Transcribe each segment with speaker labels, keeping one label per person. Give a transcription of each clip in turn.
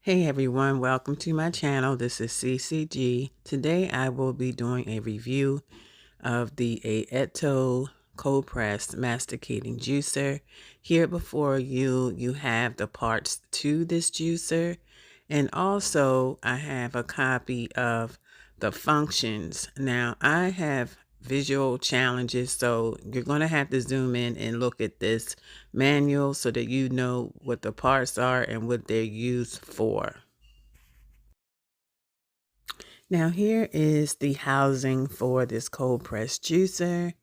Speaker 1: Hey everyone, welcome to my channel. This is CeeCeeG. Today I will be doing a review of the Aietto cold pressed masticating juicer. Here before you have the parts to this juicer, and also I have a copy of the functions. Now I have visual challenges, so you're going to have to zoom in and look at this manual so that you know what the parts are and what they're used for. Now here is the housing for this cold press juicer.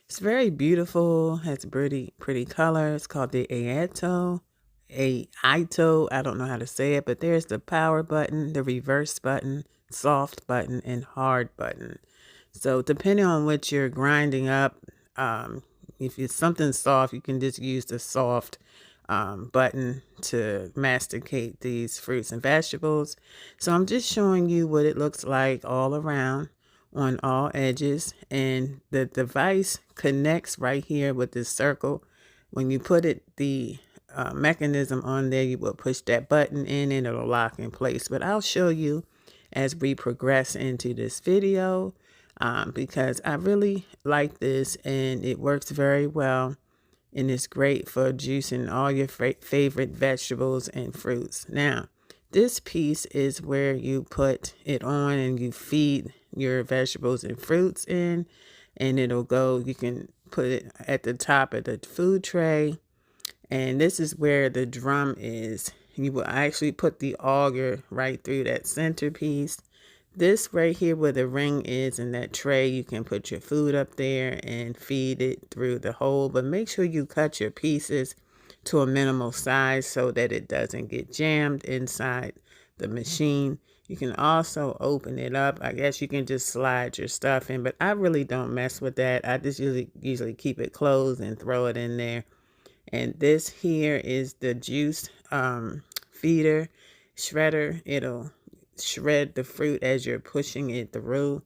Speaker 1: It's very beautiful, has pretty color. It's called the Aietto. Aietto, I don't know how to say it, but there's the power button, the reverse button, soft button, and hard button. So depending on what you're grinding up, if it's something soft, you can just use the soft button to masticate these fruits and vegetables. So I'm just showing you what it looks like all around on all edges, and the device connects right here with this circle. When you put the mechanism on there, you will push that button in and it'll lock in place. But I'll show you as we progress into this video because I really like this and it works very well. And it's great for juicing all your favorite vegetables and fruits. Now, this piece is where you put it on and you feed your vegetables and fruits in, and it'll go, you can put it at the top of the food tray. And this is where the drum is. You will actually put the auger right through that centerpiece. This right here where the ring is in that tray, you can put your food up there and feed it through the hole. But make sure you cut your pieces to a minimal size so that it doesn't get jammed inside the machine. You can also open it up. I guess you can just slide your stuff in, but I really don't mess with that. I just usually keep it closed and throw it in there. And this here is the juice feeder shredder. It'll shred the fruit as you're pushing it through.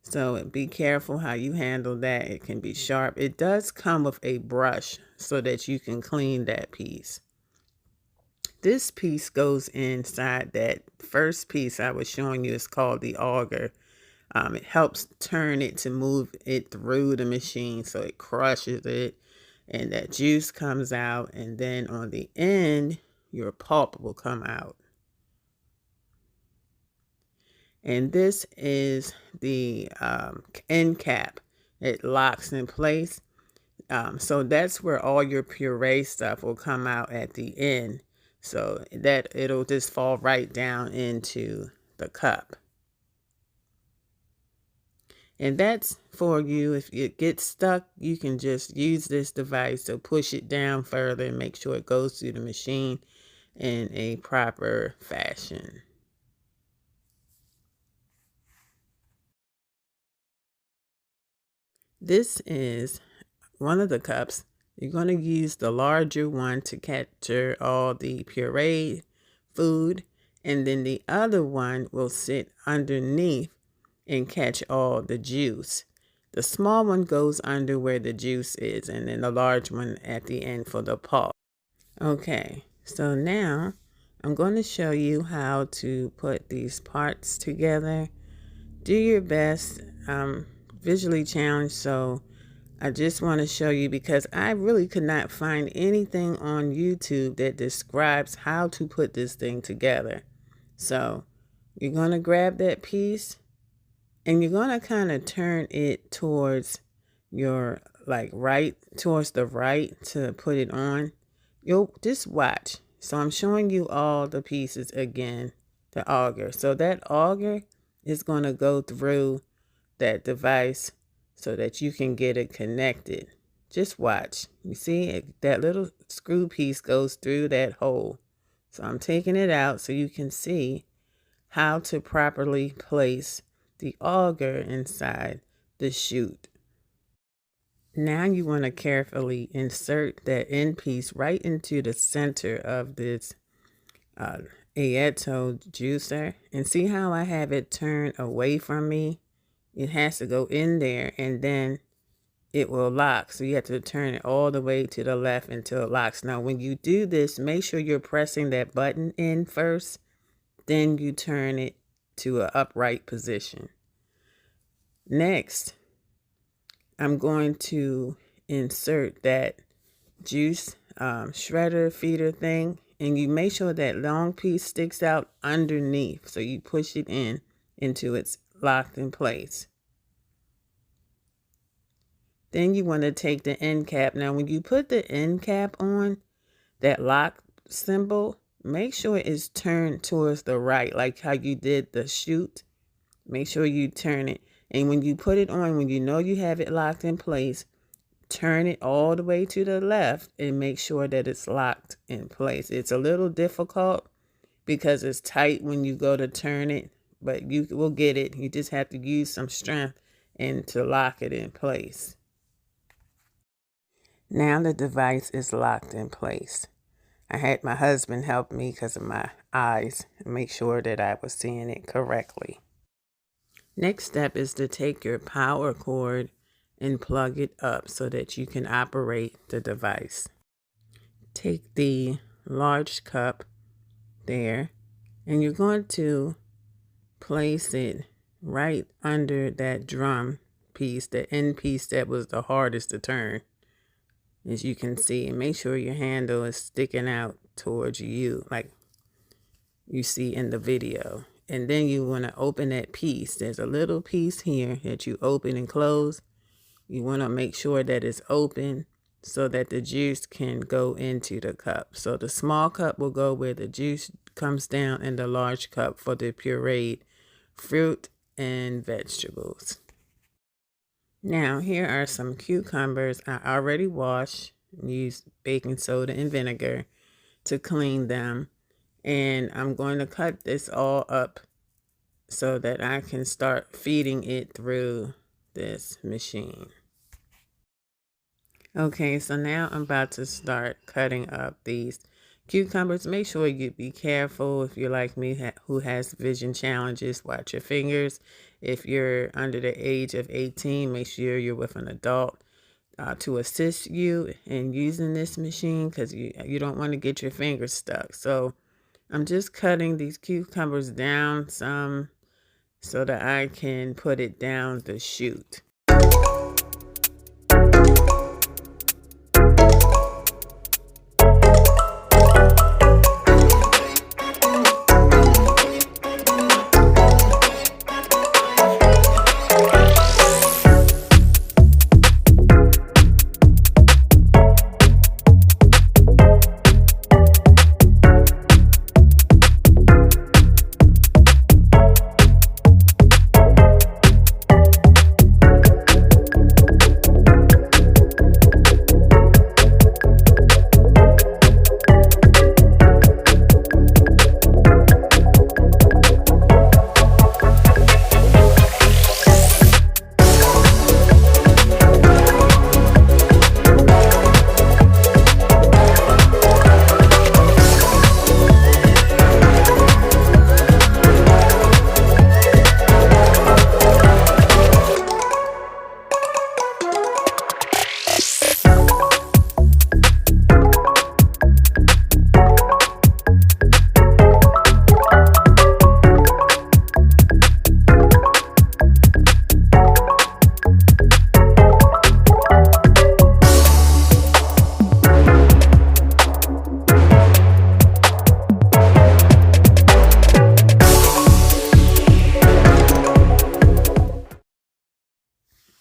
Speaker 1: So be careful how you handle that. It can be sharp. It does come with a brush so that you can clean that piece. This piece goes inside that first piece I was showing you. It's called the auger. It helps turn it to move it through the machine so it crushes it and that juice comes out, and then on the end your pulp will come out. And this is the end cap. It locks in place. So that's where all your puree stuff will come out at the end. So that it'll just fall right down into the cup. And that's for you. If it gets stuck, you can just use this device to push it down further and make sure it goes through the machine in a proper fashion. This is one of the cups. You're going to use the larger one to capture all the pureed food, and then the other one will sit underneath and catch all the juice. The small one goes under where the juice is, and then the large one at the end for the pulp. Okay, so now I'm going to show you how to put these parts together. Do your best. Visually challenged, so I just want to show you because I really could not find anything on YouTube that describes how to put this thing together. So you're going to grab that piece and you're going to kind of turn it towards your towards the right to put it on. You'll just watch. So I'm showing you all the pieces again, the auger. So that auger is going to go through that device so that you can get it connected. Just watch. You see that little screw piece goes through that hole. So I'm taking it out so you can see how to properly place the auger inside the chute. Now you want to carefully insert that end piece right into the center of this Aietto juicer, and see how I have it turned away from me. It has to go in there and then it will lock. So you have to turn it all the way to the left until it locks. Now, when you do this, make sure you're pressing that button in first Then you turn it to an upright position. Next, I'm going to insert that juice shredder feeder thing, and you make sure that long piece sticks out underneath, so you push it in until it's locked in place. Then you want to take the end cap. Now when you put the end cap on, that lock symbol, make sure it's turned towards the right, like how you did the chute. Make sure you turn it, and when you put it on, when you know you have it locked in place, turn it all the way to the left and make sure that it's locked in place. It's a little difficult because it's tight when you go to turn it, but you will get it. You just have to use some strength and to lock it in place. Now the device is locked in place. I had my husband help me because of my eyes and make sure that I was seeing it correctly. Next step is to take your power cord and plug it up so that you can operate the device. Take the large cup there, and you're going to place it right under that drum piece, the end piece that was the hardest to turn, as you can see, and make sure your handle is sticking out towards you like you see in the video. And then you want to open that piece. There's a little piece here that you open and close. You want to make sure that it's open so that the juice can go into the cup. So the small cup will go where the juice comes down, and the large cup for the pureed fruit and vegetables. Now here are some cucumbers I already washed. Used baking soda and vinegar to clean them. And I'm going to cut this all up so that I can start feeding it through this machine. Okay, so now I'm about to start cutting up these cucumbers. Make sure you be careful. If you're like me who has vision challenges, watch your fingers. If you're under the age of 18, make sure you're with an adult to assist you in using this machine, because you don't want to get your fingers stuck. So I'm just cutting these cucumbers down some so that I can put it down the chute.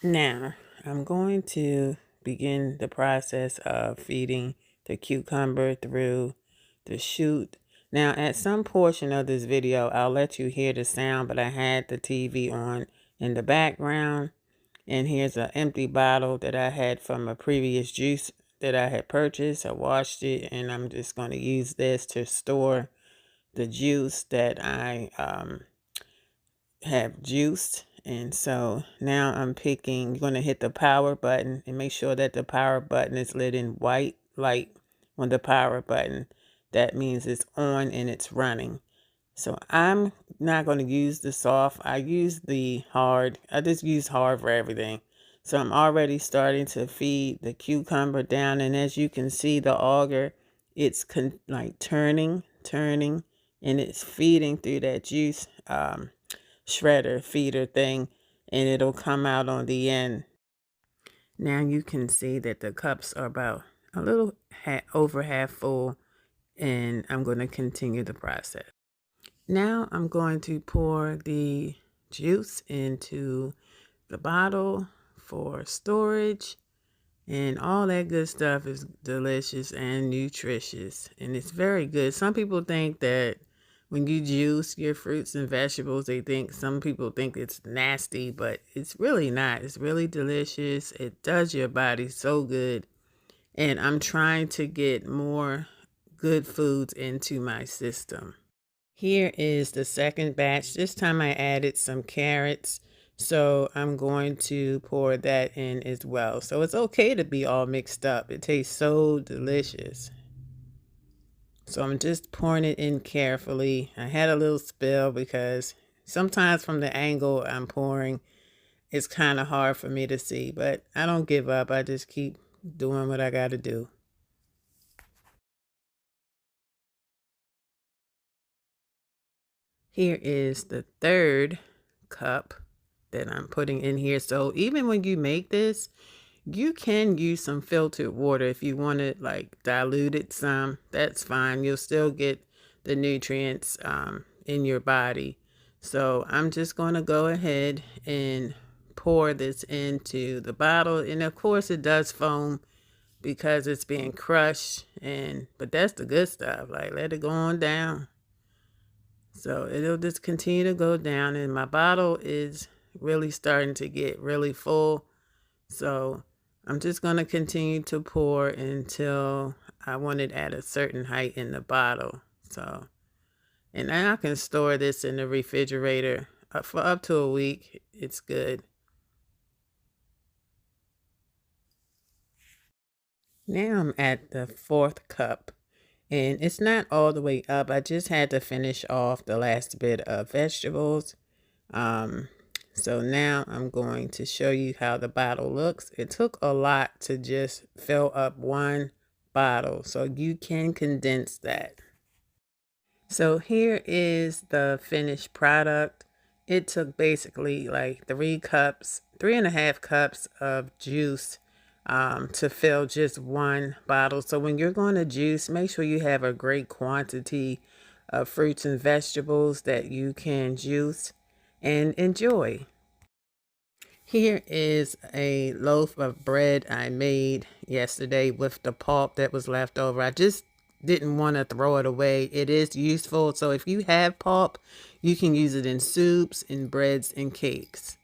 Speaker 1: Now, I'm going to begin the process of feeding the cucumber through the chute. Now, at some portion of this video, I'll let you hear the sound, but I had the TV on in the background. And here's an empty bottle that I had from a previous juice that I had purchased. I washed it, and I'm just going to use this to store the juice that I have juiced. And so now I'm picking, you're going to hit the power button and make sure that the power button is lit in white light on the power button. That means it's on and it's running. So I'm not going to use the soft. I use the hard. I just use hard for everything. So I'm already starting to feed the cucumber down. And as you can see, the auger, it's like turning and it's feeding through that juice shredder feeder thing, and it'll come out on the end. Now you can see that the cups are about a little over half full, and I'm going to continue the process. Now I'm going to pour the juice into the bottle for storage, and all that good stuff is delicious and nutritious, and it's very good. Some people think that when you juice your fruits and vegetables, some people think it's nasty, but it's really not. It's really delicious. It does your body so good. And I'm trying to get more good foods into my system. Here is the second batch. This time I added some carrots, so I'm going to pour that in as well. So it's okay to be all mixed up. It tastes so delicious. So I'm just pouring it in carefully. I had a little spill because sometimes from the angle I'm pouring, it's kind of hard for me to see, but I don't give up. I just keep doing what I got to do. Here is the third cup that I'm putting in here. So even when you make this, you can use some filtered water if you want to like dilute it some. That's fine. You'll still get the nutrients in your body. So I'm just going to go ahead and pour this into the bottle. And of course it does foam because it's being crushed. But that's the good stuff. Like, let it go on down. So it'll just continue to go down. And my bottle is really starting to get really full. So I'm just going to continue to pour until I want it at a certain height in the bottle. So, and now I can store this in the refrigerator for up to a week. It's good. Now I'm at the fourth cup, and it's not all the way up. I just had to finish off the last bit of vegetables. So now I'm going to show you how the bottle looks. It took a lot to just fill up one bottle, so you can condense that. So here is the finished product. It took basically like 3.5 cups of juice to fill just one bottle. So when you're going to juice, make sure you have a great quantity of fruits and vegetables that you can juice and enjoy. Here is a loaf of bread I made yesterday with the pulp that was left over. I just didn't want to throw it away. It is useful. So if you have pulp, you can use it in soups, in breads, and cakes.